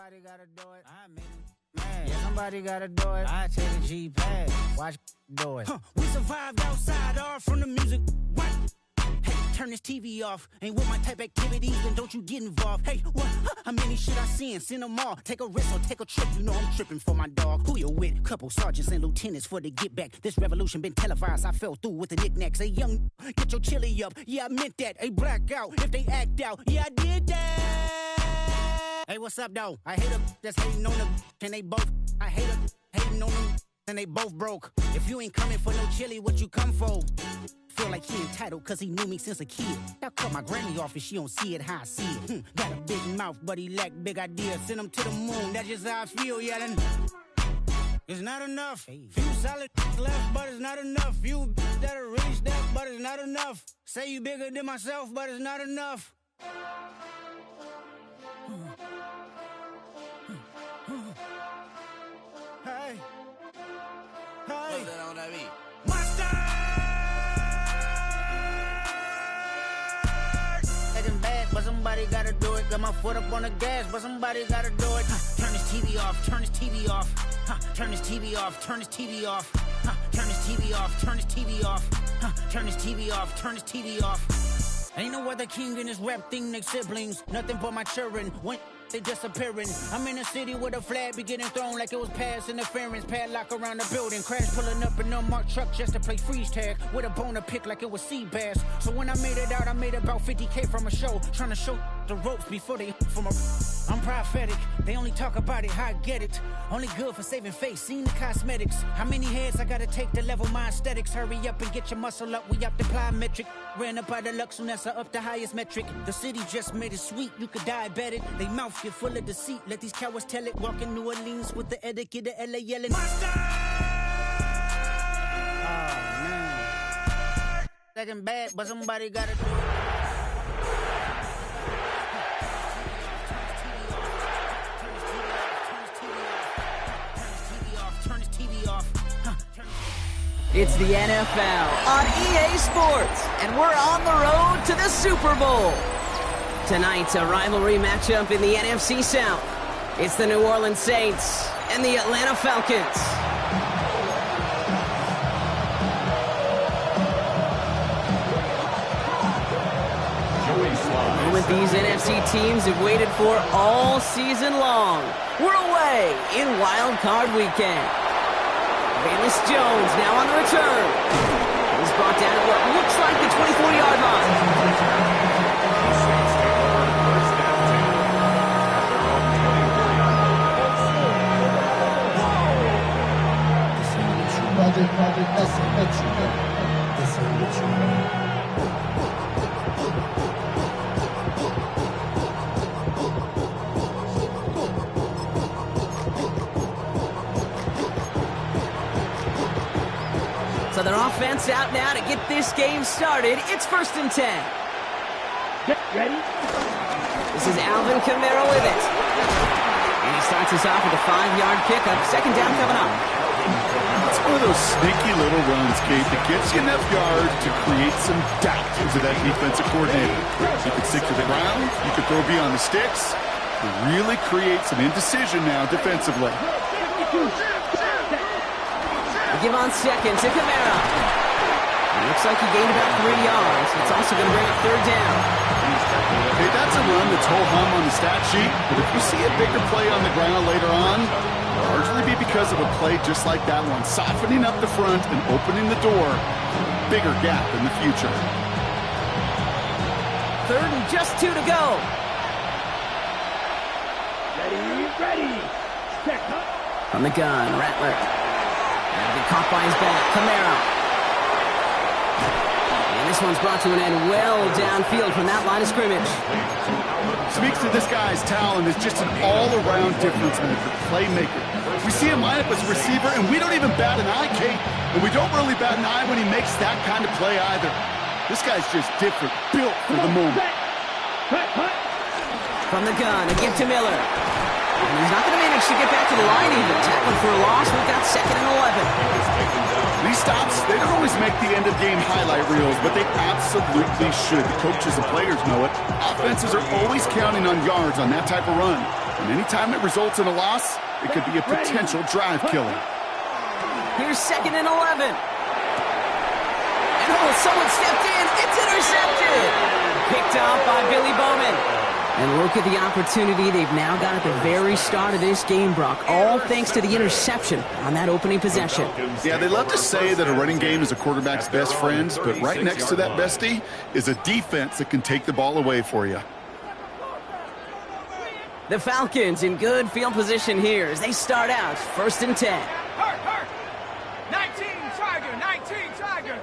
Somebody gotta do it. I made it. Man, yeah, somebody gotta do it. I take a G-pad. Watch do it. We survived outside, all from the music. What? Hey, turn this TV off. Ain't with my type activities, then don't you get involved. Hey, what? How many shit I seen? Send them all. Take a risk or take a trip. You know I'm tripping for my dog. Who you with? Couple sergeants and lieutenants for the get back. This revolution been televised. I fell through with the knickknacks. Hey, young, get your chili up. Yeah, I meant that. Hey, black out if they act out. Yeah, I did that. Hey, what's up, though? I hate them that's hating on them, and they both. I hate them hating on them, and they both broke. If you ain't coming for no chili, what you come for? Feel like he entitled cause he knew me since a kid. I cut my granny off and she don't see it how I see it. Got a big mouth, but he lack big ideas. Send him to the moon, that's just how I feel, yelling. It's not enough. Few solid left, but it's not enough. Few that'll reach that, but it's not enough. Say you bigger than myself, but it's not enough. Hey. Hey. Monster! Getting bad, but somebody gotta do it. Got my foot up on the gas, but somebody gotta do it. Turn this TV off, turn this TV off. Turn this TV off, turn this TV off. Turn this TV off, turn this TV off. Turn this TV off, turn this TV off. Ain't no other king in this rap thing, they siblings. Nothing but my children. When they disappearing. I'm in a city with a flag be getting thrown like it was pass interference. Padlock around the building. Crash pulling up an unmarked truck just to play freeze tag. With a bone to pick like it was sea bass. So when I made it out, I made about 50K from a show. Trying to show the ropes before they from a... I'm prophetic. They only talk about it, how I get it. Only good for saving face, seen the cosmetics. How many heads I gotta take to level my aesthetics? Hurry up and get your muscle up, we up the plyometric. Ran up out of luck, soon as I up the highest metric. The city just made it sweet, you could diabetic. They mouth get full of deceit, let these cowards tell it. Walk in New Orleans with the etiquette of LA yelling. Monster! Oh, man. Second bad, but somebody gotta do it. It's the NFL on EA Sports, and we're on the road to the Super Bowl. Tonight's a rivalry matchup in the NFC South. It's the New Orleans Saints and the Atlanta Falcons. With these NFC teams have waited for all season long, we're away in Wild Card Weekend. Bayless Jones now on the return. He's brought down at what looks like the 24-yard line. So their offense out now to get this game started. It's 1st and 10. Get ready. This is Alvin Kamara with it. And he starts us off with a 5-yard pickup. Second down coming up. It's one of those sneaky little runs, Kate, that gets you enough yards to create some doubt into that defensive coordinator. You could stick to the ground. You could throw beyond the sticks. To really create some indecision now defensively. Give on second to Kamara. Looks like he gained about 3 yards. It's also going to bring up 3rd down. Okay, that's a run that's ho-hum on the stat sheet, but if you see a bigger play on the ground later on, it'll largely be because of a play just like that one, softening up the front and opening the door. Bigger gap in the future. 3rd and just 2 to go. Ready. Check. From the gun, Rattler. And get caught by his back, Kamara. And this one's brought to an end well downfield from that line of scrimmage. Speaks to this guy's talent as just an all-around difference maker, playmaker. We see him line up as a receiver, and we don't even bat an eye, Kate. And we don't really bat an eye when he makes that kind of play either. This guy's just different, built for the moment. From the gun, a gift to Miller. And he's not going to manage to get back to the line even. Tackling for a loss. We've got 2nd and 11. These stops, they don't always make the end-of-game highlight reels, but they absolutely should. The coaches and players know it. Offenses are always counting on yards on that type of run. And anytime it results in a loss, it could be a potential drive killer. Here's 2nd and 11. And someone stepped in. It's intercepted. Picked off by Billy Bowman. And look at the opportunity they've now got at the very start of this game, Brock. All thanks to the interception on that opening possession. Yeah, they love to say that a running game is a quarterback's best friend, but right next to that bestie is a defense that can take the ball away for you. The Falcons in good field position here as they start out 1st and 10. 19 Tiger.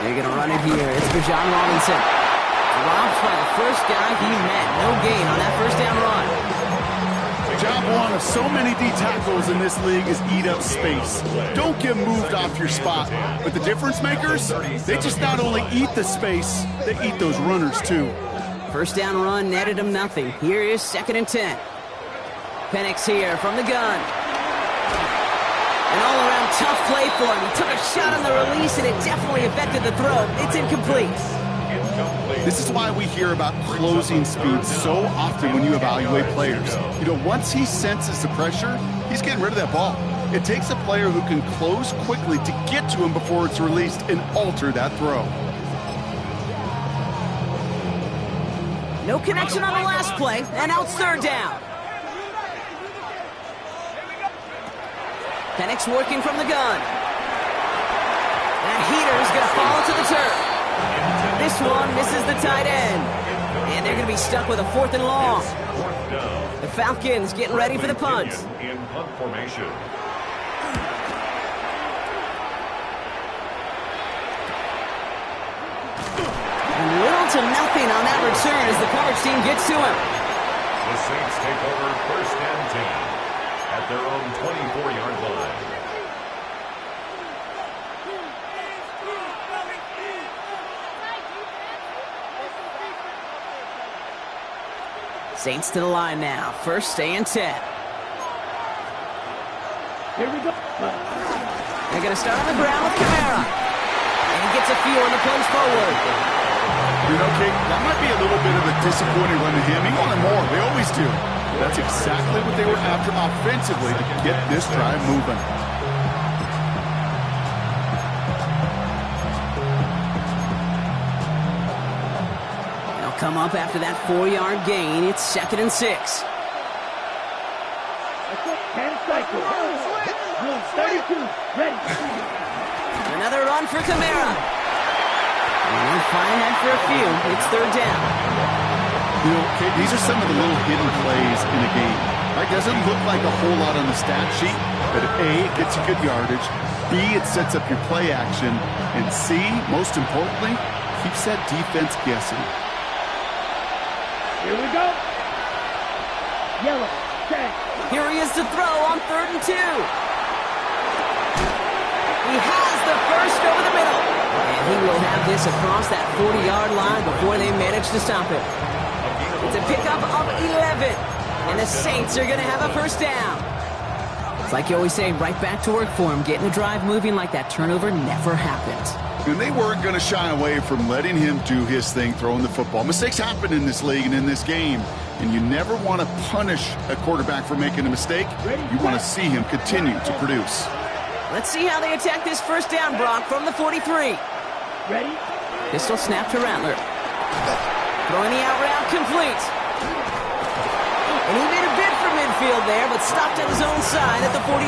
They're going to run it here. It's for John Robinson. Dropped by the first guy he met. No gain on that 1st down run. Job one of so many D tackles in this league is eat up space. Don't get moved off your spot. But the difference makers, they just not only eat the space, they eat those runners too. 1st down run netted him nothing. Here is 2nd and 10. Penix here from the gun. An all-around tough play for him. He took a shot on the release, and it definitely affected the throw. It's incomplete. This is why we hear about closing speed so often when you evaluate players. You know, once he senses the pressure, he's getting rid of that ball. It takes a player who can close quickly to get to him before it's released and alter that throw. No connection on the last play, and now it's 3rd down. Penix working from the gun. That heater is going to fall to the turf. This one misses the tight end. And they're going to be stuck with a 4th and long. The Falcons getting ready for the punt. In punt formation. Little to nothing on that return as the coverage team gets to him. The Saints take over 1st and 10 at their own 24-yard line. Saints to the line now. 1st and 10. Here we go. They're going to start on the ground with Kamara. And he gets a few on the plays forward. You know, Kate, that might be a little bit of a disappointing run to him. He wanted more. They always do. That's exactly what they were after offensively to get this drive moving. They'll come up after that 4-yard gain. It's 2nd and 6. That's it. 10 cycles. 32. Ready. Another run for Kamara. And flying ahead for a few. It's 3rd down. You know, Kate, these are some of the little hidden plays in a game. Right? Doesn't look like a whole lot on the stat sheet, but A, it gets you good yardage. B, it sets up your play action. And C, most importantly, keeps that defense guessing. Here we go. Yellow. Set. Here he is to throw on 3rd and 2. He has the first over the middle. And he will have this across that 40-yard line before they manage to stop it. It's a pickup of 11. And the Saints are going to have a 1st down. It's like you always say, right back to work for him. Getting the drive moving like that turnover never happened. And they weren't going to shy away from letting him do his thing, throwing the football. Mistakes happen in this league and in this game. And you never want to punish a quarterback for making a mistake. You want to see him continue to produce. Let's see how they attack this 1st down, Brock, from the 43. Ready. Pistol snap to Rattler. Throwing the out route complete. And he made a bid for midfield there, but stopped at his own side at the 49.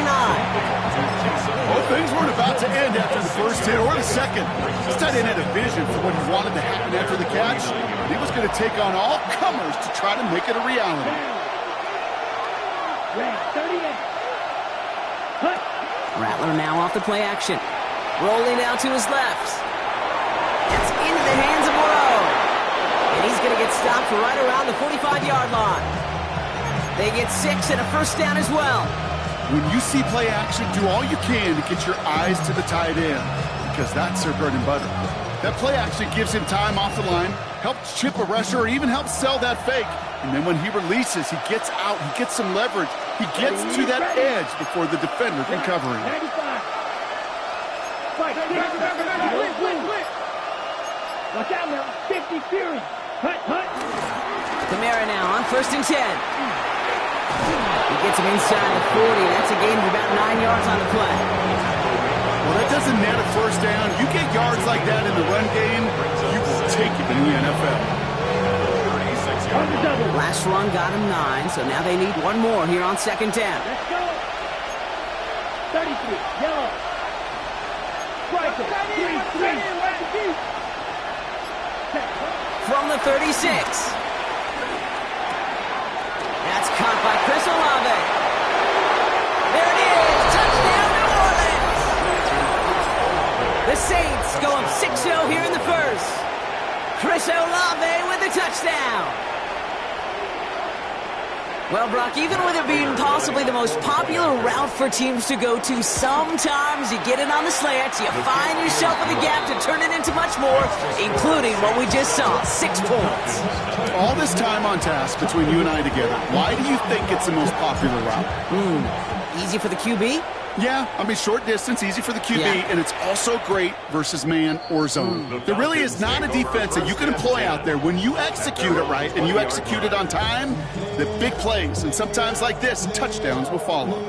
Well, things weren't about to end after the first hit or the second. This tight end had a vision for what he wanted to happen after the catch. He was going to take on all comers to try to make it a reality. Red 38. Cut. Rattler now off the play action. Rolling out to his left. It's into the hands of Moreau. And he's going to get stopped right around the 45-yard line. They get 6 and a 1st down as well. When you see play action, do all you can to get your eyes to the tight end, because that's their bread and butter. That play action gives him time off the line, helps chip a rusher, or even helps sell that fake. And then when he releases, he gets out, he gets some leverage. He gets to that edge before the defender can cover him. 95. Fight. Watch out now. 50 Fury. Cut. Kamara now on 1st and 10. He gets him inside the 40. That's a gain of about 9 yards on the play. Well, that doesn't net a first down. You get yards like that in the run game, you will take it in the NFL. Last run got him 9, so now they need one more here on 2nd down. Let's go. 33, yellow. Striker, 3-3. From the 36. That's caught by Chris Olave. There it is. Touchdown, New Orleans. The Saints go up 6-0 here in the first. Chris Olave with the touchdown. Well, Brock, even with it being possibly the most popular route for teams to go to, sometimes you get it on the slants, you find yourself in the gap to turn it into much more, including what we just saw, 6 points. All this time on task between you and I together, why do you think it's the most popular route? Easy for the QB? Yeah, I mean, short distance, easy for the QB, and it's also great versus man or zone. There really is not a defense that you can employ out there. When you execute it right and you execute it on time, the big plays, and sometimes like this, touchdowns will follow.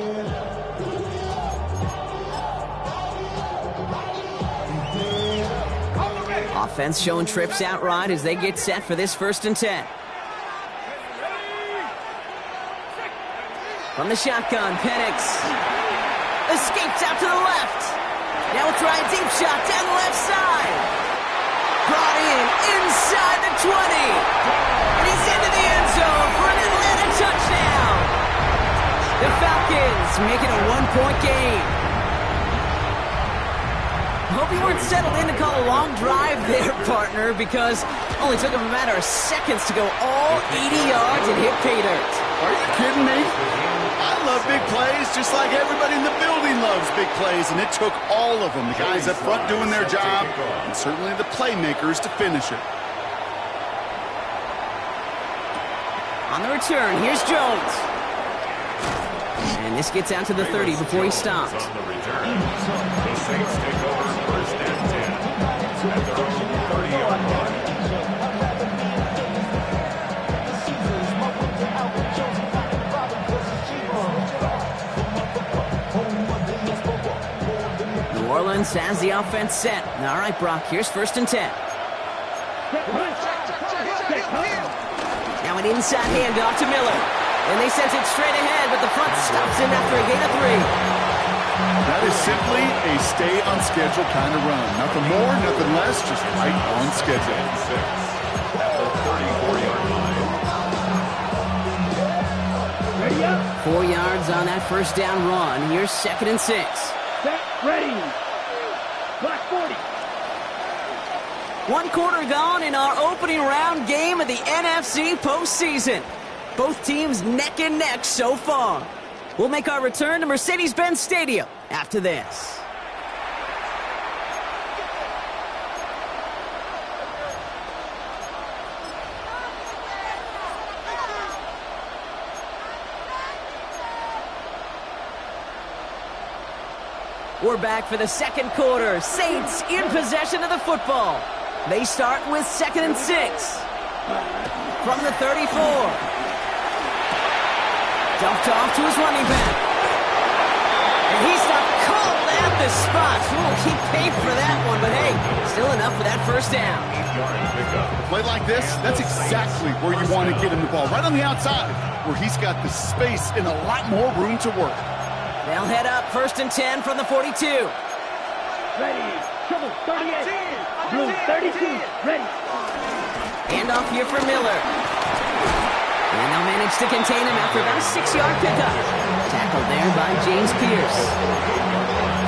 Offense showing trips out right as they get set for this 1st and 10. From the shotgun, Penix escapes out to the left. Now we'll try a deep shot down the left side. Brought in inside the 20. And he's into the end zone for an Atlanta touchdown. The Falcons make it a 1-point game. Hope you weren't settled in to call a long drive there, partner, because it only took him a matter of seconds to go all 80 yards and hit pay dirt. Are you kidding me? I love big plays just like everybody in the building loves big plays, and it took all of them, the guys up front doing their job, and certainly the playmakers to finish it. On the return, here's Jones. And this gets out to the 30 before he stopped. On the return, the Saints take over 1st and 10 at their own 30-yard line. New Orleans has the offense set. All right, Brock, here's 1st and 10. Now an inside handoff to Miller. And they sent it straight ahead, but the front stops him after a gain of 3. That is simply a stay-on-schedule kind of run. Nothing more, nothing less, just right on schedule. At the 34-yard line. Ready up. 4 yards on that 1st down run. Here's 2nd and 6. Set, ready. Black 40. 1 quarter gone in our opening round game of the NFC postseason. Both teams neck and neck so far. We'll make our return to Mercedes-Benz Stadium after this. We're back for the 2nd quarter. Saints in possession of the football. They start with 2nd and 6. From the 34. Dumped off to his running back. And he's not called at the spot. Ooh, he paid for that one, but hey, still enough for that 1st down. 8-yard pickup. A play like this, that's exactly where you want to get him the ball, right on the outside, where he's got the space and a lot more room to work. They'll head up 1st and 10 from the 42. Ready. Trouble 38. Blue 32. Ready. Handoff here for Miller. And they'll manage to contain him after about a 6-yard pickup. Tackled there by James Pierce.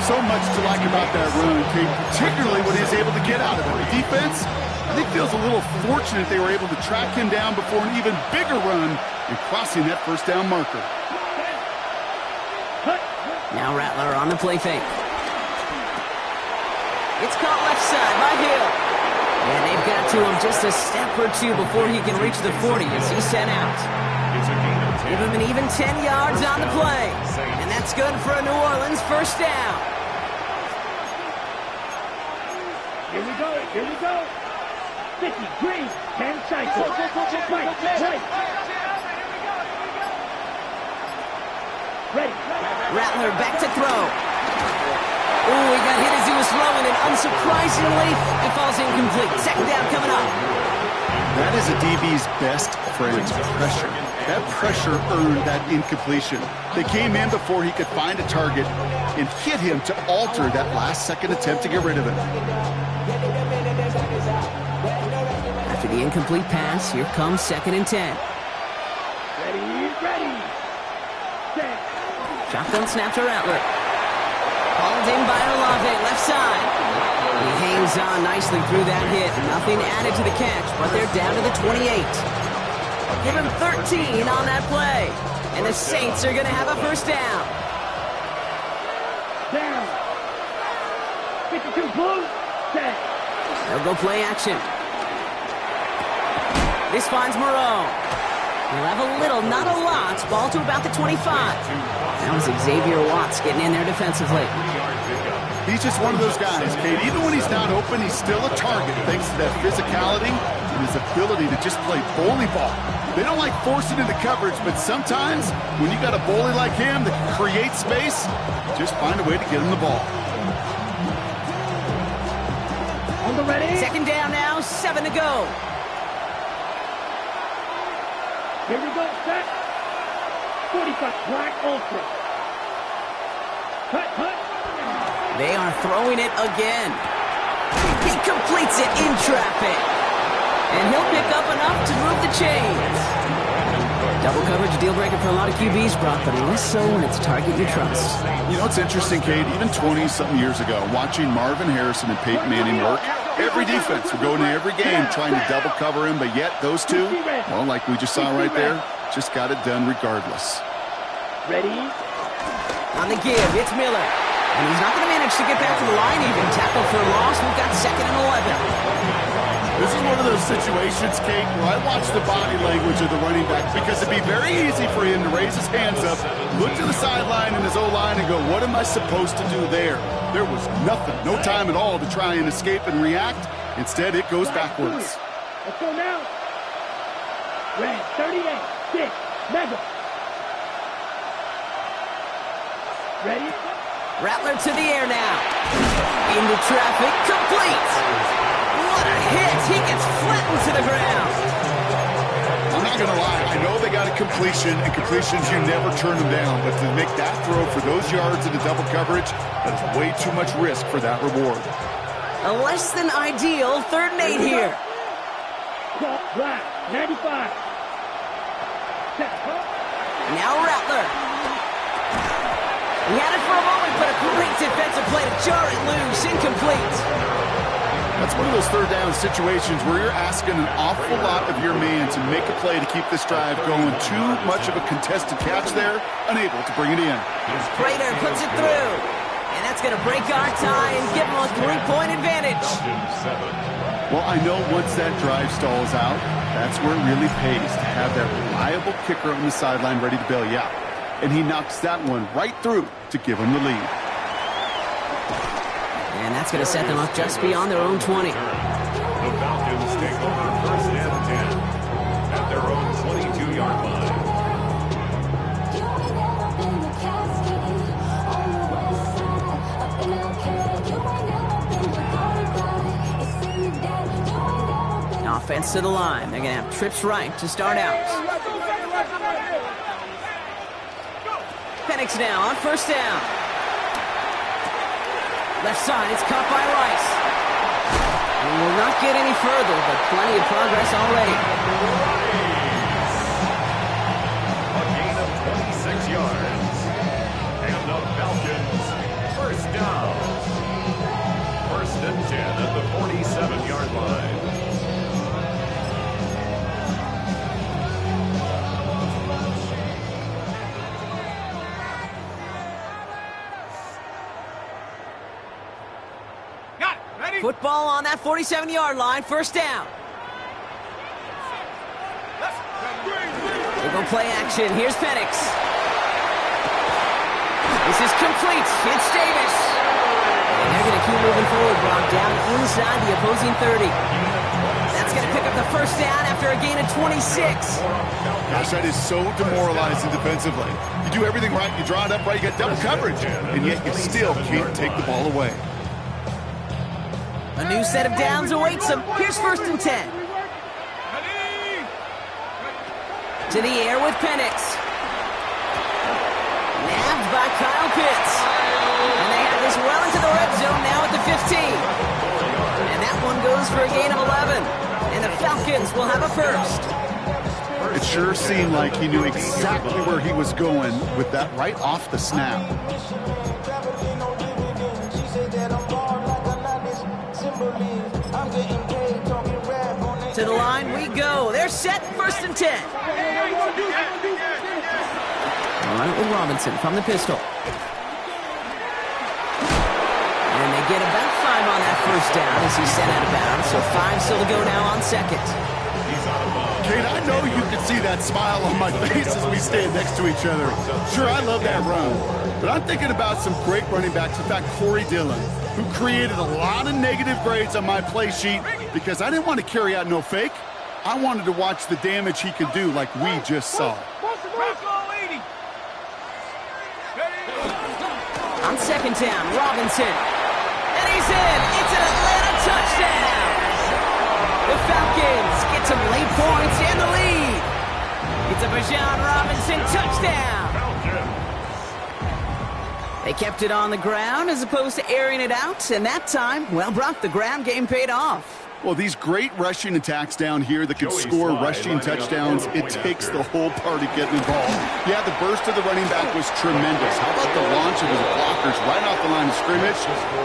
So much to like about that run, Kate, particularly what he was able to get out of it. The defense, I think, feels a little fortunate they were able to track him down before an even bigger run and crossing that 1st down marker. Now Rattler on the play fake. It's caught left side by Hill. And they've got to him just a step or 2 before he can reach the 40 as he's sent out. It's a gain of 10. Give him an even 10 yards on the play. And that's good for a New Orleans 1st down. Here we go. Here we go. 50, green, 10 cycles. Right. Ready. Rattler back to throw. Oh, he got hit as he was throwing, and unsurprisingly, it falls incomplete. Second down coming up. That is a DB's best friend, pressure. That pressure earned that incompletion. They came in before he could find a target and hit him to alter that last-second attempt to get rid of it. After the incomplete pass, here comes 2nd and 10. Ready. Set. Shotgun snap to Rattler. Hauled in by Olave, left side. He hangs on nicely through that hit. Nothing added to the catch, but they're down to the 28. Give him 13 on that play. And the Saints are going to have a first down. Down. 52 blue. Set. They'll go play action. This finds Moreau. He'll have a little, not a lot. Ball to about the 25. That was Xavier Watts getting in there defensively. He's just one of those guys, Kate. Even when he's not open, he's still a target thanks to that physicality and his ability to just play bully ball. They don't like forcing into coverage, but sometimes when you got a bully like him that can create space, just find a way to get him the ball. On the ready. Second down now, 7 to go. Here we go. Set. 45 black ultra. Cut. They are throwing it again. He completes it in traffic. And he'll pick up enough to move the chains. Double coverage, a deal breaker for a lot of QBs, Brock, but less so when it's a target you trust. You know, it's interesting, Kate, even 20-something years ago, watching Marvin Harrison and Peyton Manning work, every defense would go into every game trying to double cover him, but yet those two, well, like we just saw right there, just got it done regardless. Ready. On the give, it's Miller. And he's not going to manage to get back to the line even. Tackled for a loss. We've got 2nd and 11. This is one of those situations, Kate, where I watch the body language of the running back because it'd be very easy for him to raise his hands up, look to the sideline in his O-line and go, what am I supposed to do there? There was nothing, no time at all to try and escape and react. Instead, it goes backwards. Let's go now. Red, 38, 6, mega. Ready? Rattler to the air now. Into traffic, complete. What a hit. He gets flattened to the ground. I'm not going to lie. I know they got a completion, and completions, you never turn them down. But to make that throw for those yards into double coverage, that's way too much risk for that reward. A less than ideal 3rd and 8 here. Black, 95. Set. Now Rattler. He had it for a moment, but a great defensive play to jar it loose. Incomplete. That's one of those 3rd down situations where you're asking an awful lot of your man to make a play to keep this drive going. Too much of a contested catch there, unable to bring it in. Prater puts it through. And that's going to break our tie and give him a 3-point advantage. Well, I know once that drive stalls out, that's where it really pays to have that reliable kicker on the sideline ready to bail you out. And he knocks that one right through to give him the lead. And that's going to set them up just beyond their own 20. The Falcons take over 1st and 10 at their own 22-yard line. Offense to the line. They're going to have trips right to start out. Penix now on 1st down. Left side, it's caught by Rice. We will not get any further, but plenty of progress already. A gain of 26 yards. And the Falcons, 1st down. 1st and 10 at the 47-yard line. Football on that 47-yard line, 1st down. They're going to play action. Here's Penix. This is complete. It's Davis. And they're going to keep moving forward, Brock, down inside the opposing 30. That's the first down after a gain of 26. Gosh, that is so demoralizing defensively. You do everything right, you draw it up right, you get double coverage, and yet you still can't take the ball away. A new set of downs awaits him. Here's 1st and 10. To the air with Penix. Nabbed by Kyle Pitts. And they have this well into the red zone now at the 15. And that one goes for a gain of 11. And the Falcons will have a first. It sure seemed like he knew exactly where he was going with that right off the snap. To the line we go. They're set, 1st and 10. All right, with Robinson from the pistol. And they get about 5 on that first down as he's sent out of bounds. So 5 still to go now on 2nd. Kate, I know you can see that smile on my face as we stand next to each other. Sure, I love that run. But I'm thinking about some great running backs. In fact, Corey Dillon, who created a lot of negative grades on my play sheet because I didn't want to carry out no fake. I wanted to watch the damage he could do like we just saw. On 2nd down, Robinson. And he's in. It's an Atlanta touchdown. The Falcons get some late points and the lead. It's a Bijan Robinson touchdown. They kept it on the ground as opposed to airing it out. And that time, well, Brock, the ground game paid off. Well, these great rushing attacks down here that can score rushing touchdowns, it takes the whole party getting involved. Yeah, the burst of the running back was tremendous. How about the launch of his blockers right off the line of scrimmage?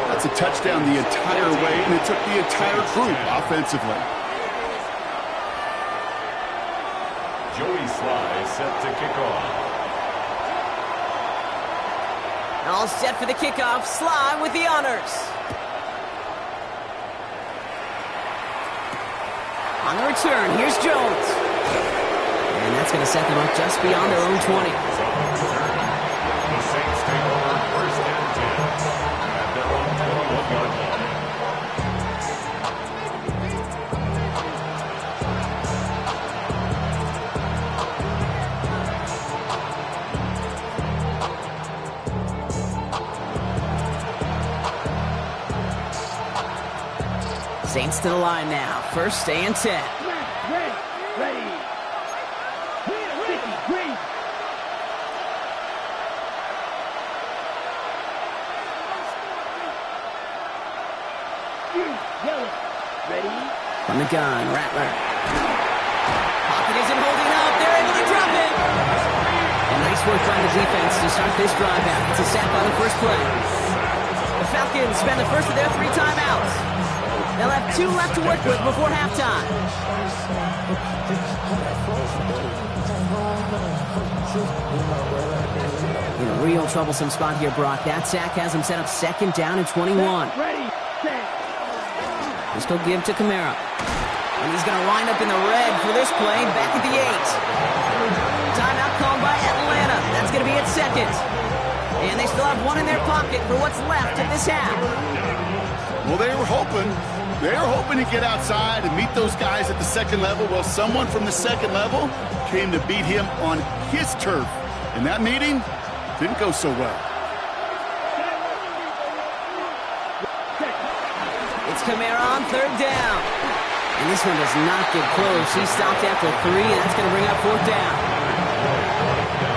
That's a touchdown the entire way, and it took the entire group offensively. Joey Sly set to kick off. All set for the kickoff. Sly with the honors. On the return, here's Jones. And that's going to set them up just beyond their own 20. The Saints take over 1st and 10 at their own 21-yard line. Saints to the line now. 1st and 10. Ready. Green. Yellow. Ready. From the gun, Rattler. Pocket isn't holding up. They're able to drop it. And nice work by the defense to start this drive out. It's a sack on the first play. The Falcons spend the first of their 3 timeouts. They'll have 2 left to work with before halftime. In a real troublesome spot here, Brock. That sack has him set up 2nd down and 21. Ready. Set. This will give to Kamara. And he's going to wind up in the red for this play back at the 8. Timeout called by Atlanta. That's going to be at 2nd. And they still have 1 in their pocket for what's left of this half. Well, they were hoping to get outside and meet those guys at the 2nd level. Well, someone from the 2nd level came to beat him on his turf. And that meeting didn't go so well. It's Kamara on 3rd down. And this one does not get close. He stopped after 3, and that's going to bring up 4th down.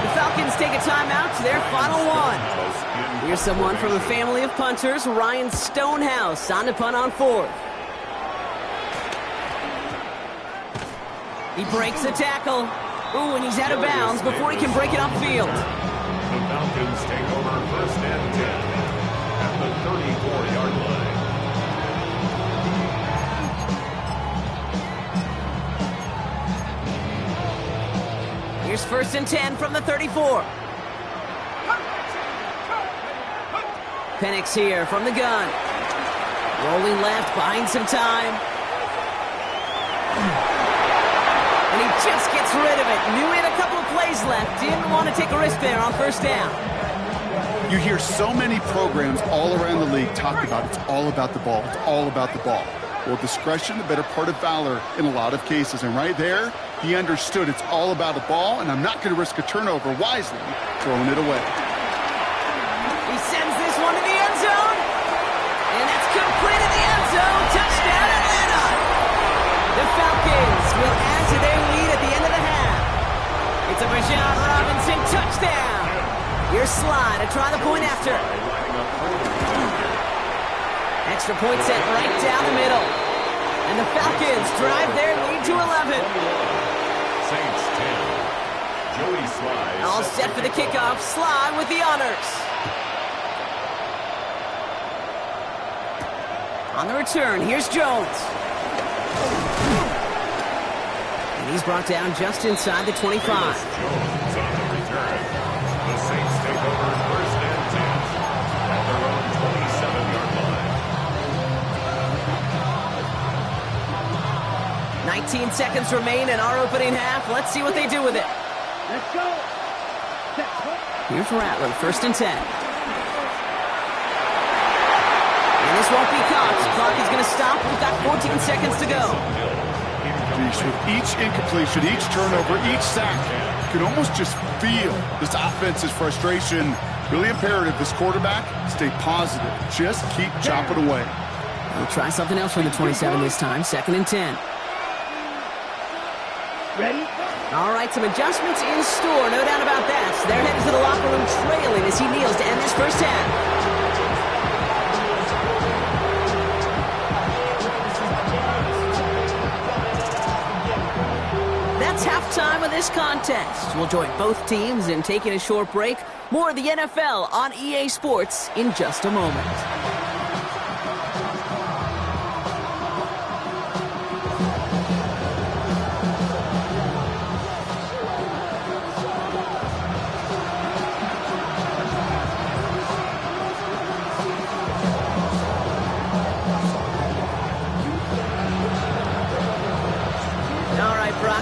The Falcons take a timeout to their final 1. Here's someone from a family of punters, Ryan Stonehouse, on to punt on 4th. He breaks the tackle. Ooh, and he's out of bounds before he can break it upfield. The Falcons take over 1st and 10 at the 34-yard line. Here's 1st and 10 from the 34. Penix here from the gun. Rolling left, buying some time. And he just gets rid of it. Knew he had a couple of plays left. Didn't want to take a risk there on 1st down. You hear so many programs all around the league talk about it's all about the ball. It's all about the ball. Well, discretion, the better part of valor in a lot of cases. And right there, he understood it's all about the ball, and I'm not going to risk a turnover, wisely throwing it away. He sends this one to the end zone. And that's complete in the end zone. Touchdown, Atlanta. The Falcons will add to their lead at the end of the half. It's a Bijan Robinson touchdown. Here's Sly to try the point after. Extra point set right down the middle. And the Falcons drive their lead to 11. Saints 10. Joey Sly. All set for the kickoff. Sly with the honors. On the return, here's Jones. And he's brought down just inside the 25. Jones on the return. The Saints take over first and 10 at their own 27-yard line. 19 seconds remain in our opening half. Let's see what they do with it. Let's go. Here's Rattler, first and 10. And this won't be caught. The clock is going to stop. We've got 14 seconds to go. With each incompletion, each turnover, each sack, you can almost just feel this offense's frustration. Really imperative, this quarterback, stay positive. Just keep chopping away. We'll try something else from the 27 this time. Second and 10. Ready? All right, some adjustments in store, no doubt about that. They're headed to the locker room trailing as he kneels to end this first half. That's halftime of this contest. We'll join both teams in taking a short break. More of the NFL on EA Sports in just a moment.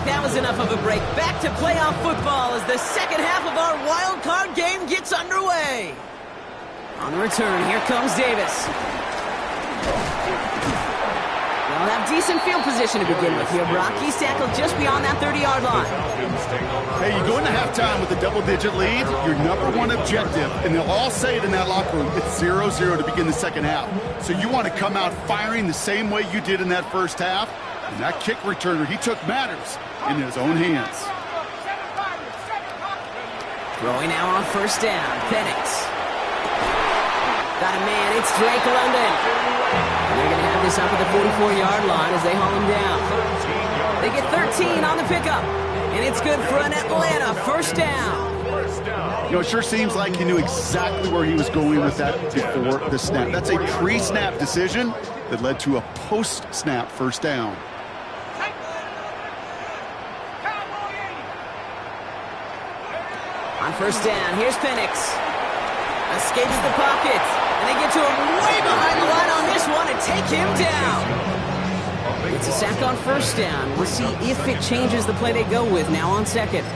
That was enough of a break. Back to playoff football as the second half of our wild card game gets underway. On the return, here comes Davis. They'll have decent field position to begin with here, Brock. He's tackled just beyond that 30-yard line. Hey, you go into halftime with a double-digit lead, your number one objective, and they'll all say it in that locker room, it's 0-0 to begin the second half. So you want to come out firing the same way you did in that first half. And that kick returner, he took matters in his own hands. Throwing now on first down. Penix. Got a man. It's Drake London. And they're going to have this up at the 44-yard line as they haul him down. They get 13 on the pickup. And it's good for an Atlanta first down. You know, it sure seems like he knew exactly where he was going with that before the snap. That's a pre-snap decision that led to a post-snap first down. On first down, here's Penix. Escapes the pocket. And they get to him way behind the line on this one and take him down. It's a sack on first down. We'll see if it changes the play they go with now on second.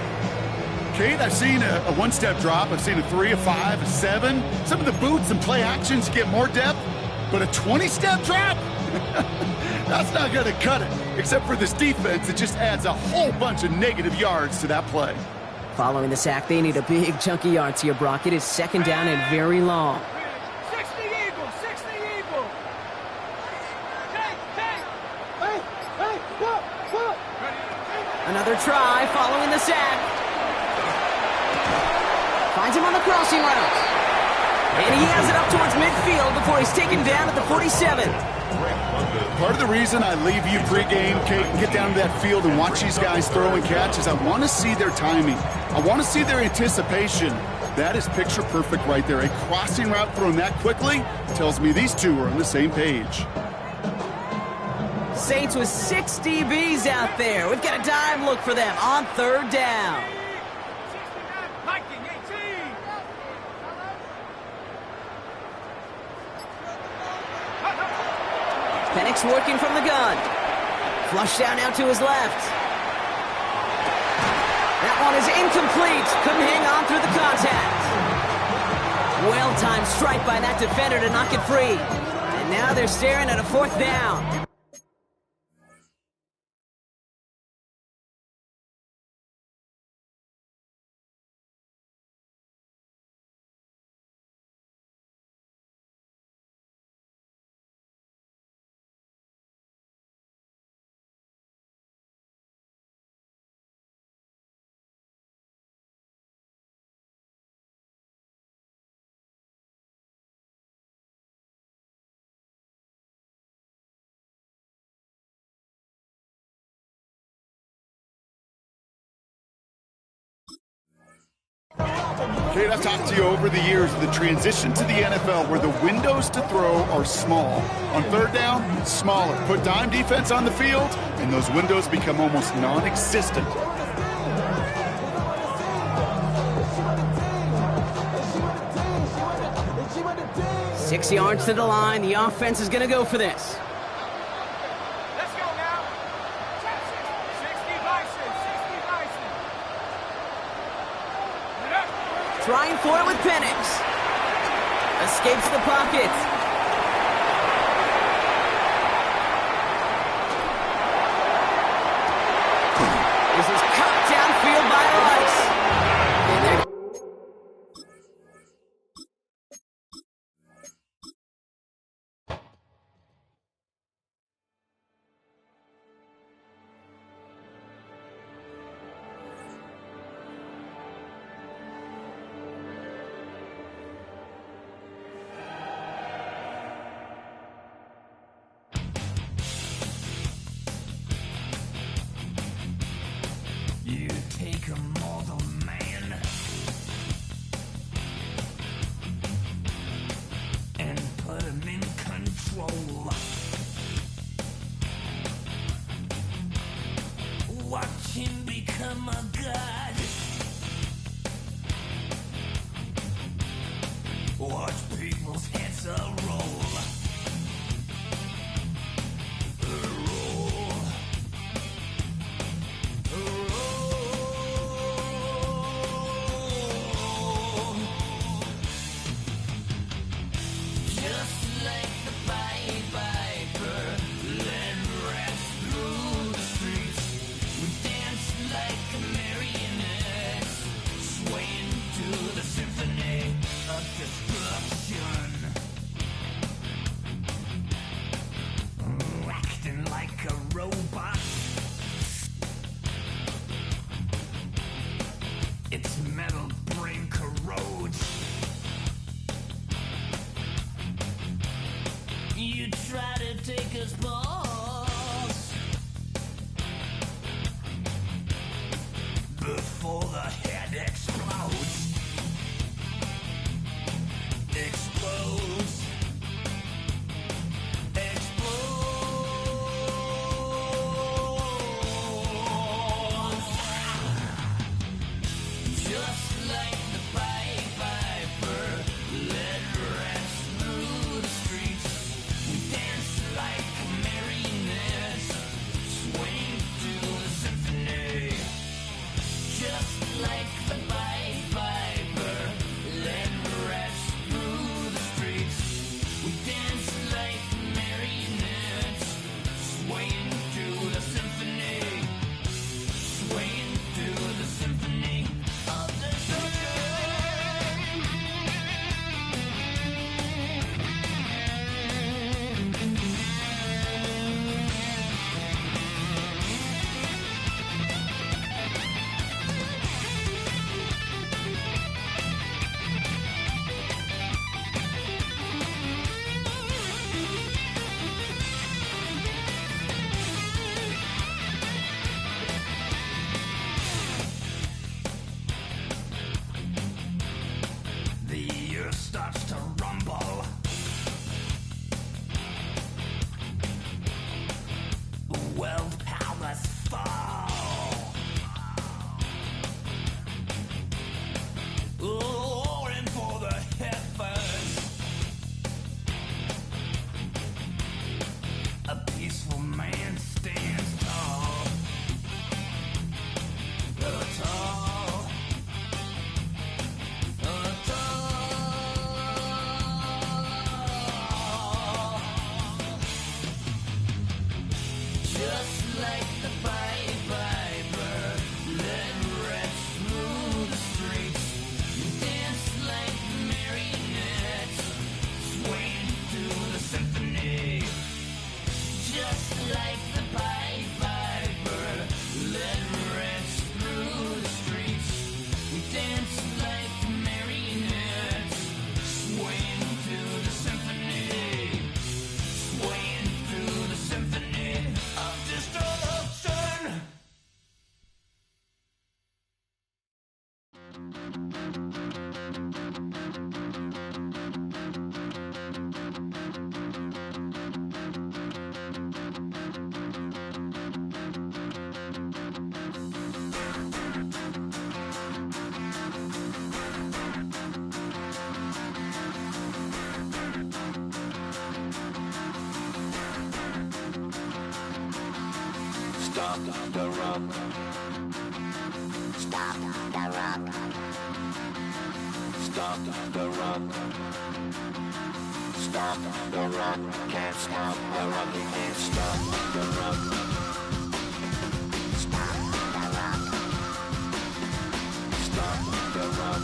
Kate, I've seen a one-step drop. I've seen a 3, a 5, a 7. Some of the boots and play actions get more depth. But a 20-step drop? That's not going to cut it. Except for this defense, it just adds a whole bunch of negative yards to that play. Following the sack, they need a big chunk of yards here, Brock. It is second down and very long. 60 Eagles, 60 Eagles. Another try following the sack. Finds him on the crossing route. And he has it up towards midfield before he's taken down at the 47. Part of the reason I leave you pregame, Kate, and get down to that field and watch these guys throw and catch is I want to see their timing. I want to see their anticipation. That is picture perfect right there. A crossing route thrown that quickly tells me these two are on the same page. Saints with 6 DBs out there. We've got a dime look for them on third down. 69, Viking 18. Penix working from the gun. Flushed out now to his left. That one is incomplete. Couldn't hang on through the contact. Well-timed strike by that defender to knock it free. And now they're staring at a fourth down. Kate, I've talked to you over the years of the transition to the NFL where the windows to throw are small. On third down, smaller. Put dime defense on the field, and those windows become almost non-existent. 6 yards to the line. The offense is going to go for this. Let's go now. 60 Bison, 60 Bison. Trying for it with Penix. Escapes the pocket. This is cut downfield by Rice. And they're You take a mortal man and put him in control. Watch him become a god. Watch people's heads roll. Acting like a robot. Its metal brain corrodes. You try to take us balls before the head explodes. Explodes. Just like the Pied Piper, led rats through the streets. We dance like a merry Stop the rock. Stop the rock. Stop the rock. Stop the rock. Can't stop the rock. You can't stop the rock. Stop the rock. Stop the rock.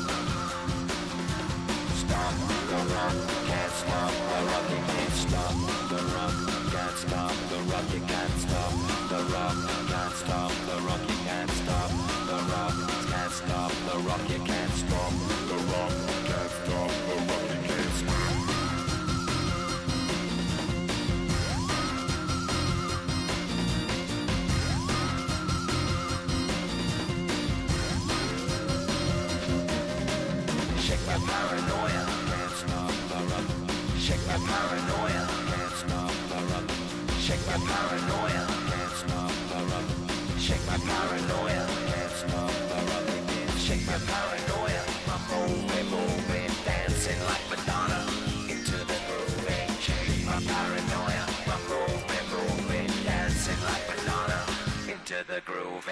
Stop the rock. Can't stop the rock. You can't stop the rock. Can't stop the rock. You can't stop the rock. Can't stop the rock. You can't stop the rock. Can't stop the rock. You can't stop the rock. Can't stop the rock. You can't stop. Shake my paranoia. Can't stop the rock. Shake my paranoia. Can't stop the rock. Shake my paranoia. Can't stop the rock. Shake my paranoia. Can't stop the rock. Shake my paranoia. I'm moving, dancing like Madonna into the groove. Shake my paranoia. I'm moving, dancing like Madonna into the groove.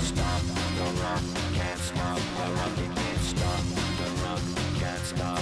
Stop the rock, can't stop the rock, you can't stop the rock, can't stop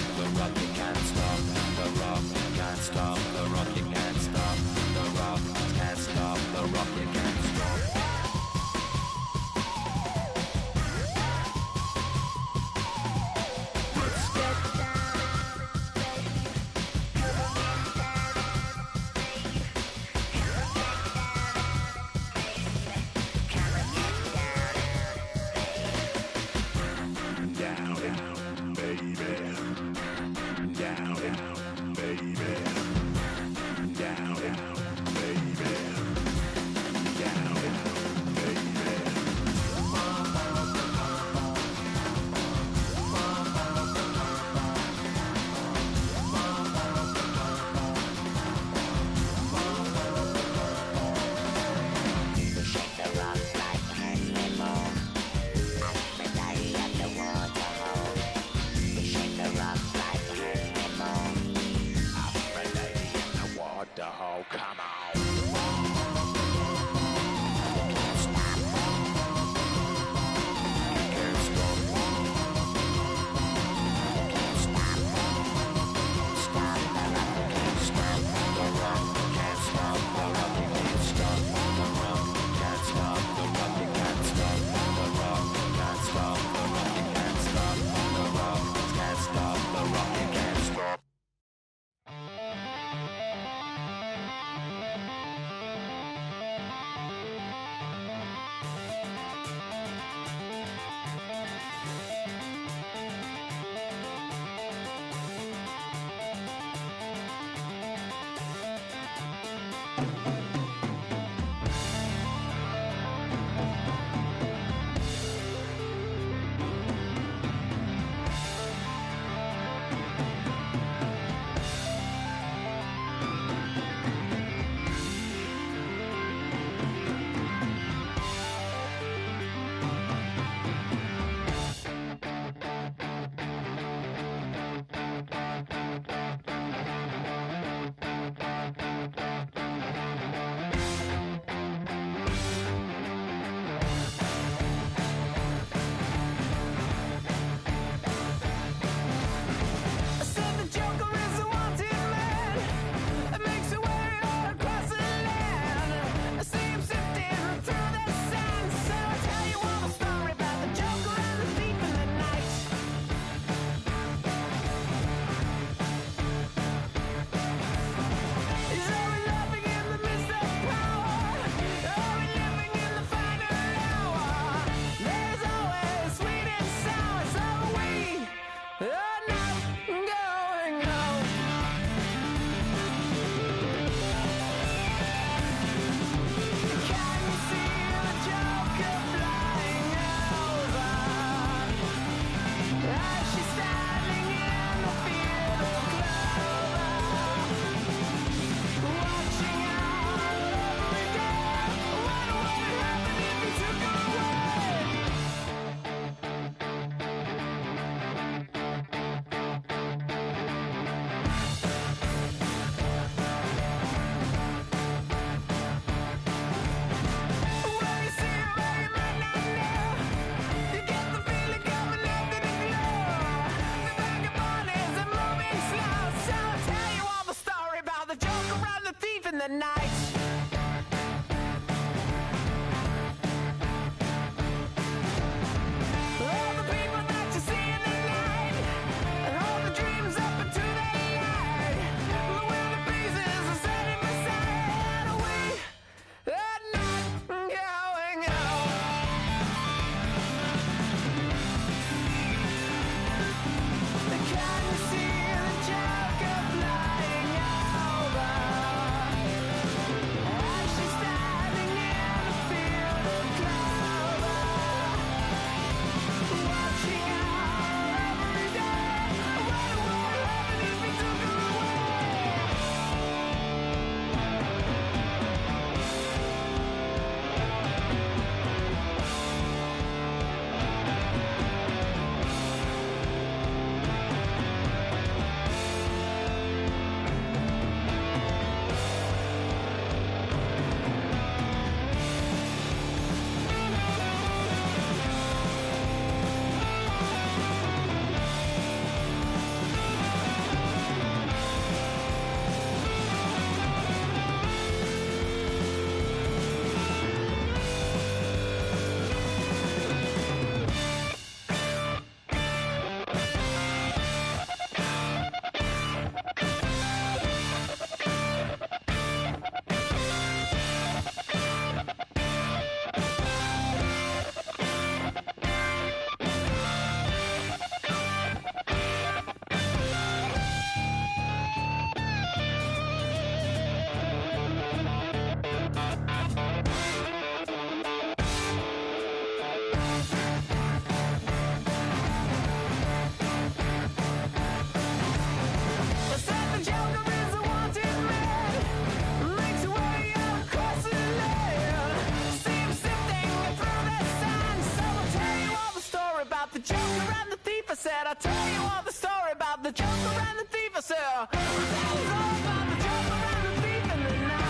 all the story about the joker and the thief, sir. That was all about the joker and the thief in the night.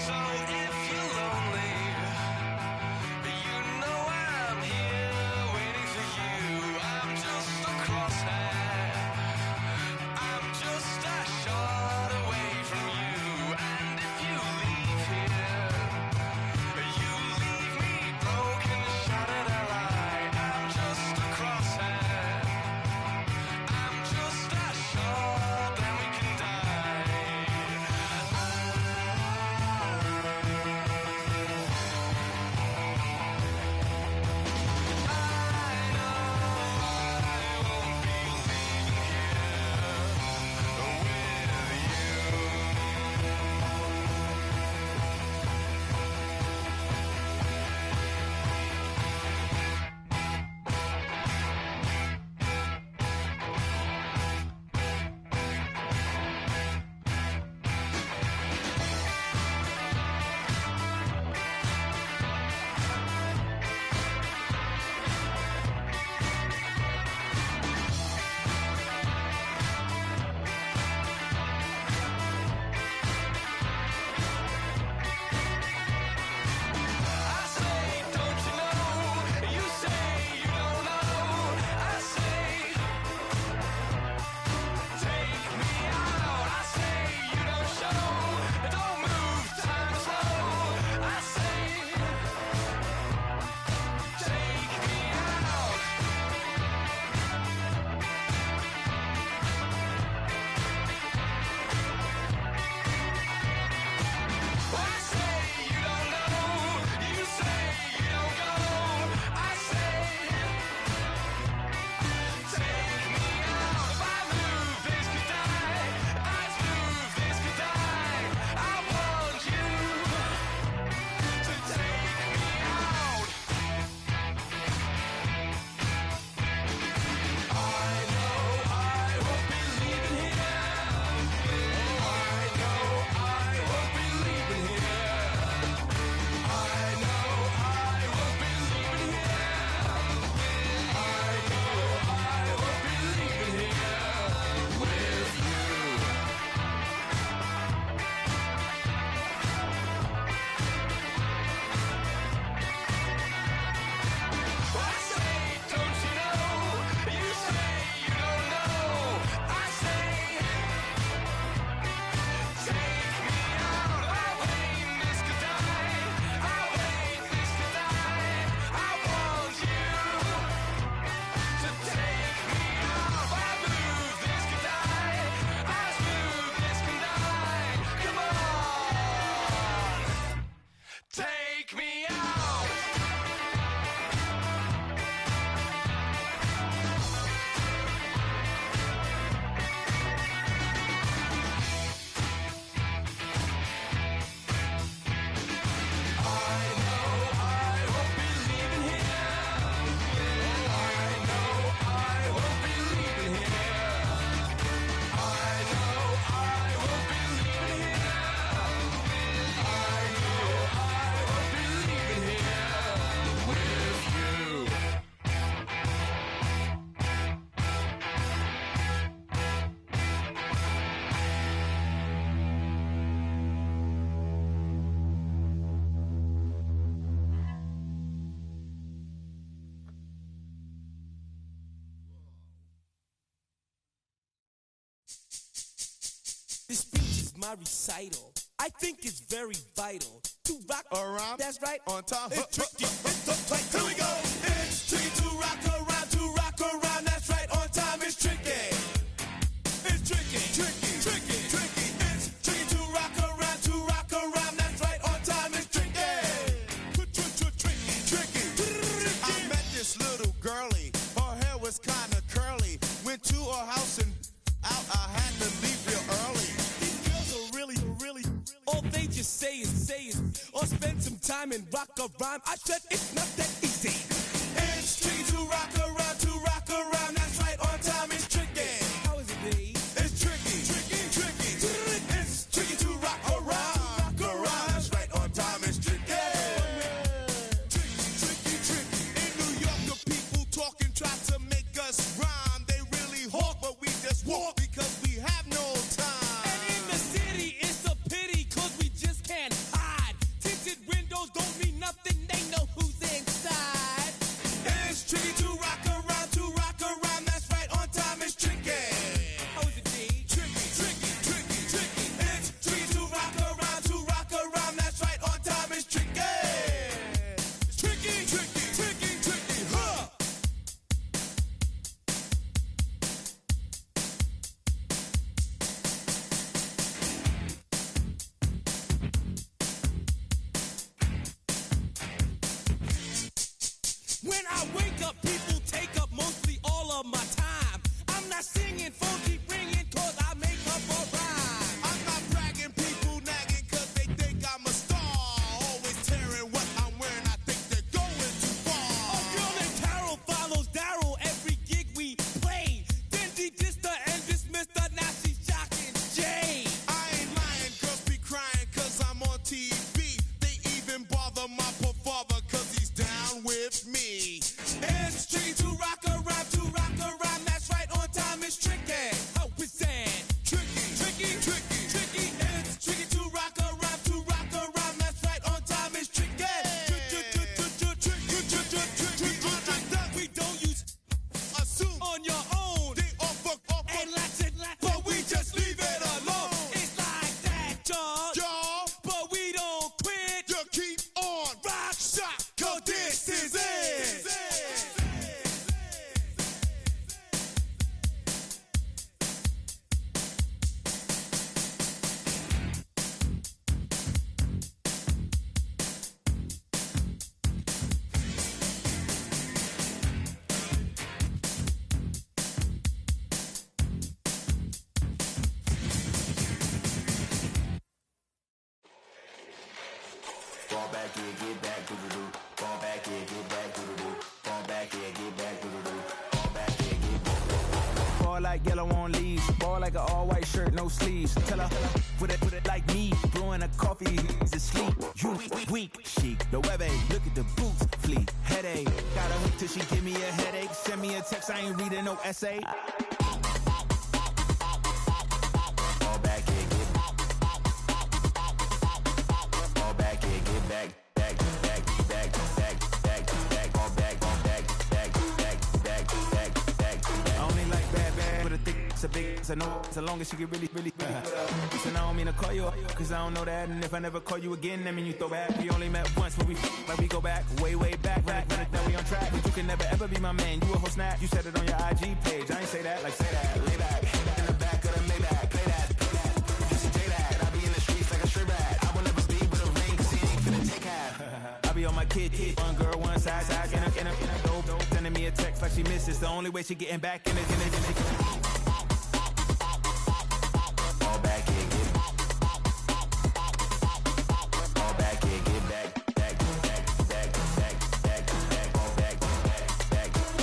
So if you're lonely, you know I'm here waiting for you. I'm just a crosshair. I'm just a shot away from you. And if you leave here, you leave me broken, shattered alive. I'm just a crosshair. I'm just a shot, then we can die. I say, don't you know? You say you don't know. I say, take me out. I say you don't show. Don't move, time is slow. I say, take me out. I say you don't know. You say you don't go. I say, take me out. If I move, this could die. If I move, this could die. I want you to take me out. I know I won't be leaving here. I know I won't be leaving here. I know I won't be leaving here. I know I won't be leaving here with you. I say, don't you know? You say you don't know. I say, take me out. I wait, this could die. I wait, this could die. I want you to take me out. If I move, this could die. I move, this can die. Come on, take me out. I know I won't be leaving here. I know I won't be leaving here. I know I won't be leaving here. I know I won't be leaving here with you. This speech is my recital. I think it's very vital to rock around. That's right. On time. It's tricky. It's uptight. Here we go. It's tricky to rock around. To rock around. That's right. On time. It's tricky. It's tricky. Tricky. Tricky. Tricky. It's tricky to rock around. To rock around. That's right. On time. It's tricky. Tricky. Tricky. I met this little girlie. Her hair was kind of curly. Went to her house and out. I had to leave real early. These girls are really, all they just say it, or spend some time and rock a rhyme. I said it's not that easy. It's tricky to rock around, that's right, on time it's tricky. How is it, B? It's tricky. back, yeah, get back, doo-doo-doo. Fall back, yeah, get back, doo-doo-doo. Fall back, yeah, get back, doo-doo-doo. Fall back, yeah, get back. Fall like yellow on leaves. Ball like an all-white shirt, no sleeves. Tell her, put it like me. Blowing a coffee, he's asleep. You weak, chic. The web look at the boots, fleet. Headache. Got a hook till she give me a headache. Send me a text, I ain't reading no essay. Fall back, yeah, get back. Fall back, yeah, get back. Back, back, back, back, back, back. Fall back, back, back, back, back, back, back. I only like bad, but a thick, it's a big, it's a no, so long as she get really. Listen, I don't mean to call you up, cause I don't know that. And if I never call you again, that mean you throw back. We only met once, but we go back, way back. Now we on track, but you can never ever be my man. You a whole snap, you said it on your IG page. I ain't say that, like say that, lay back. In the back of the Maybach, play that. You should take that, I be in the streets like a straight rat. I will never speak with a ring, cause he ain't finna take half. I be on my kid, one girl, one side, in a dope, sending me a text like she misses. The only way she getting back in it. Fall back, yeah, get back. Fall back, yeah, get back. Back, back, back, back, back, back. Fall back, back,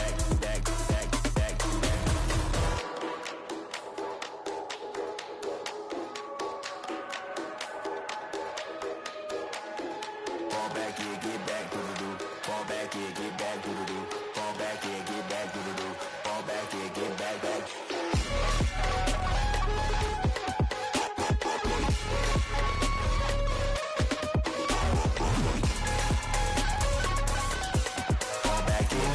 back, back, back, back, back, back. Fall back, yeah, get back, doo-doo-doo. Fall back, yeah, get back, doo-doo-doo. Fall back, yeah, get back, doo-doo-doo. Fall back, yeah, get back, back. Fall back, yeah,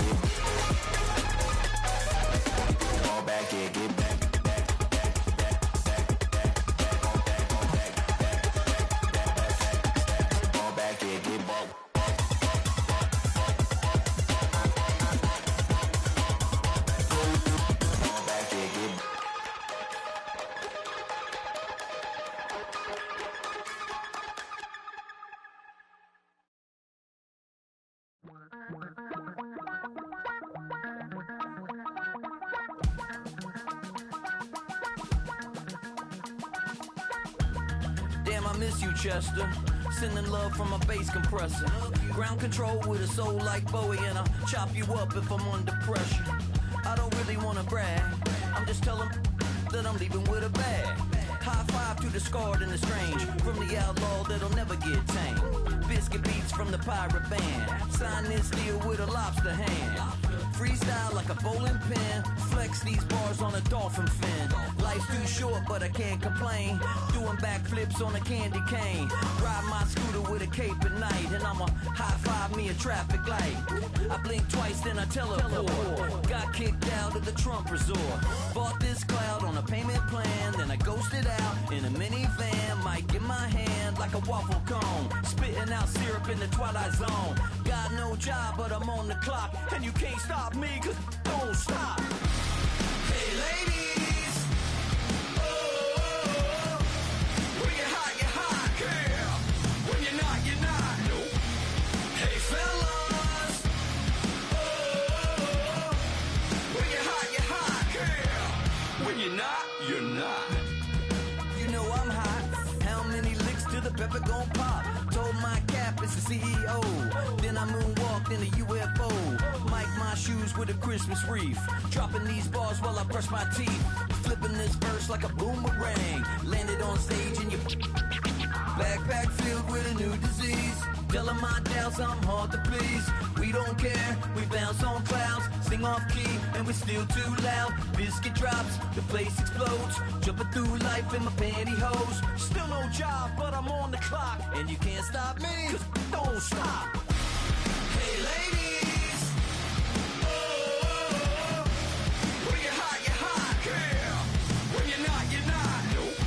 get back, back, back, back, back, back, back. Fall back, back, back, back, back, fall back, yeah, get back. Fall back, yeah, get back. Damn, I miss you, Chester. Sending love from a bass compressor. Ground control with a soul like Bowie, and I'll chop you up if I'm under pressure. I don't really wanna brag, I'm just telling that I'm leaving with a bag. High five to the scarred and the strange, from the outlaw that'll never get tamed. Biscuit beats from the pirate band, sign this deal with a lobster hand. Freestyle like a bowling pin, flex these bars on a dolphin fin. Life's too short, but I can't complain. Doing backflips on a candy cane. Ride my scooter with a cape at night, and I'ma high five me a traffic light. I blink twice, then I teleport. Got kicked out of the Trump resort. Bought this cloud on a payment plan, then I ghosted out in a minivan. Mic in my hand like a waffle cone, spitting out syrup in the twilight zone. Got no job, but I'm on the clock, and you can't stop me, cause don't stop. Hey ladies, oh, when you're hot, girl. When you're not, nope. Hey fellas, oh, when you're hot, girl. When you're not, you're not. You know I'm hot. How many licks till the pepper gon' pop? Told my cap it's the CEO. Then I moonwalked in a UFO. Mic my shoes with a Christmas wreath. Dropping these bars while I brush my teeth. Flipping this verse like a boomerang. Landed on stage in your backpack filled with a new disease. Telling my doubts I'm hard to please. We don't care, we bounce on clouds. Sing off key and we're still too loud. Biscuit drops, the place explodes. Jumping through life in my pantyhose. Still no job, but I'm on the clock. And you can't stop me, cause don't stop. Hey ladies, oh, when you're hot, girl. When you're not, nope.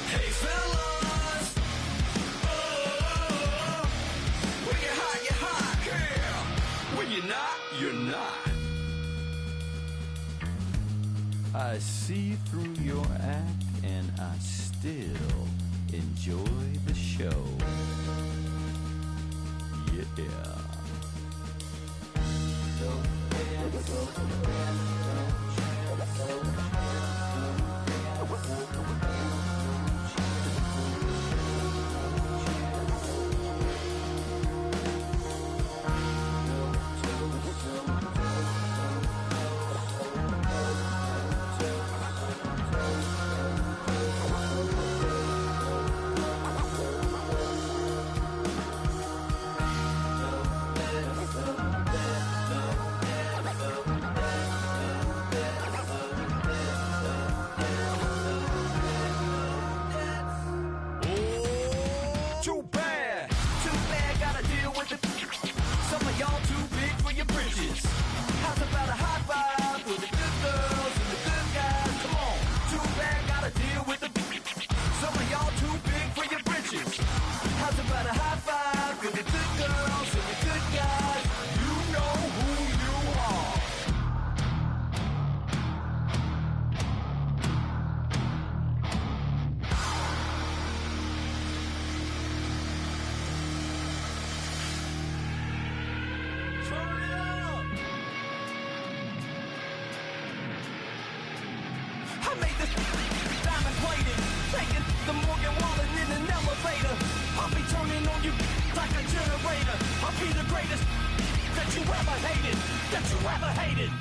Hey fellas, oh, when you're hot, girl. When you're not, you're not. I see through your act and I still enjoy the show. Yeah. Maiden.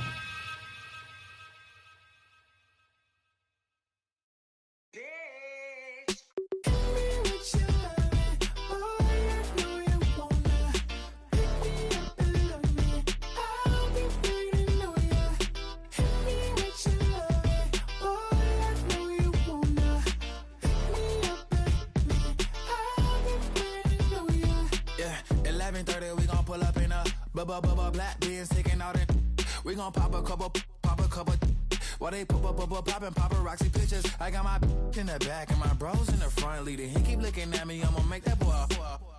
Yeah, 11:30, we gon' pull up in a black beans, taking out it. We gon' pop a couple. While they poppin' paparazzi pictures. I got my in the back and my bros in the front leading. He keep looking at me, I'ma make that boy.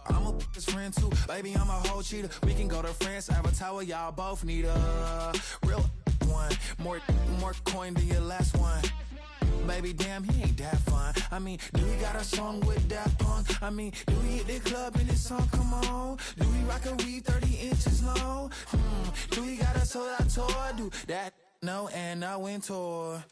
I'm a his friend too, baby, I'm a whole cheater. We can go to France, Avatar, y'all both need a real one. More coin than your last one. Baby, damn, he ain't that fun. I mean, do he got a song with that punk? I mean, do he hit the club in his song? Come on. Do he rock a weave 30 inches long? Do he got a sold out tour? Do that? No, and I went tour.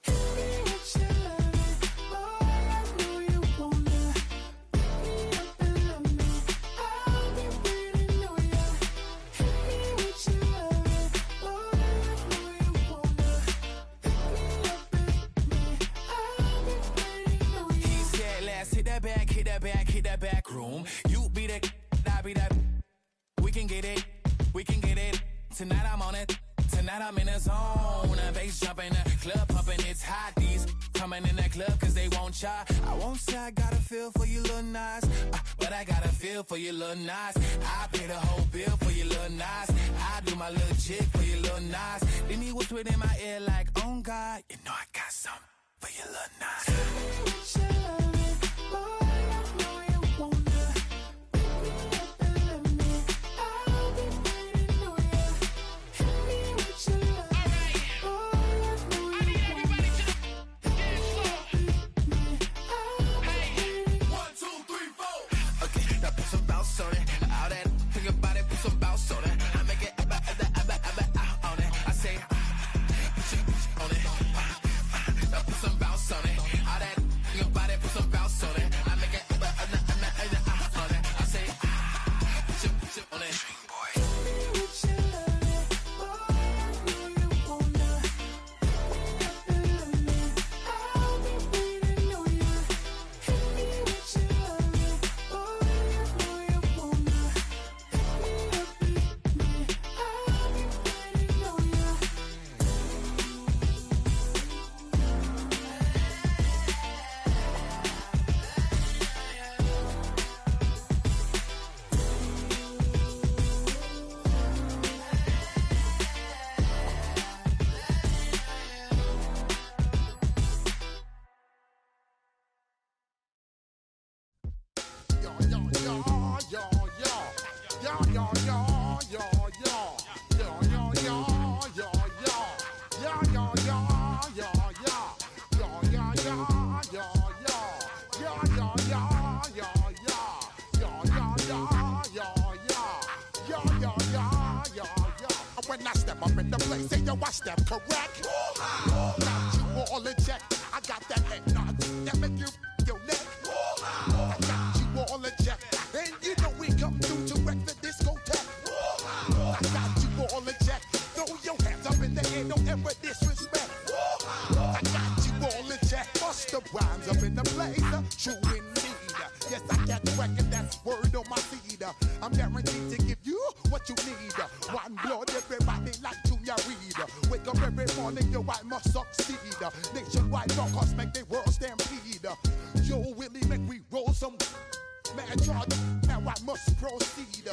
Hit that back room. You be that, I be that. We can get it. Tonight I'm on it. Tonight I'm in the zone. The bass jumping, the club pumping, it's hot. These coming in the club cause they won't try. I won't say I got a feel for you little nice, but I got a feel for you little nice. I pay the whole bill for you little nice. I do my little chick for you little nice. Then he whispered in my ear like, oh God, you know I got something for you little nice. When I step up in the place, say yo, I step correct. Got you all in check. I got that head nod that make you your neck. I got you all in check, and you know we come through to wreck the discotheque. I got you all in check. Throw your hands up in the air, don't ever disrespect. I got you all in check. Bust the rhymes up in the place, true indeed. Yes, I get wreck, and that's word on my feed. I'm guaranteed to give you what you need. One blood, everybody like Junior Reed. Wake up every morning, yo, I must succeed. Nationwide rockers make the world stampede. Yo, Willie, make we roll some man charge. Now I must proceed.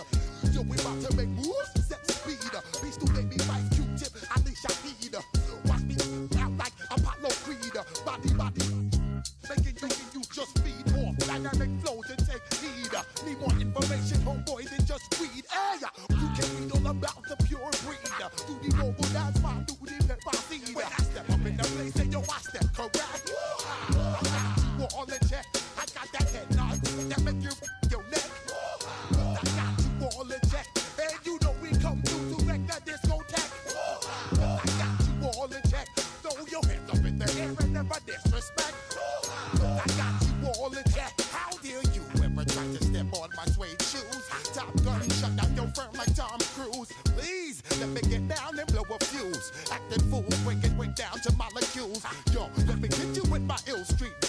Yo, we about to make moves, set speed. Beast to baby like Q-tip, Alicia Heed. Watch me out like Apollo Creed. Body, making you just feed off dynamic flows and take heed. Need more information, homeboy, than just weed. Hey, you can read all about the pure breed. Do the mobile dance, man, do the pepper seed. When I step up in the place, say yo, I step correct. I got you all in check. I got that head nod that make you your neck. I got you all in check, and you screws. Please, let me get down and blow a fuse. Acting fool, break it down to molecules. Yo, let me get you with my ill street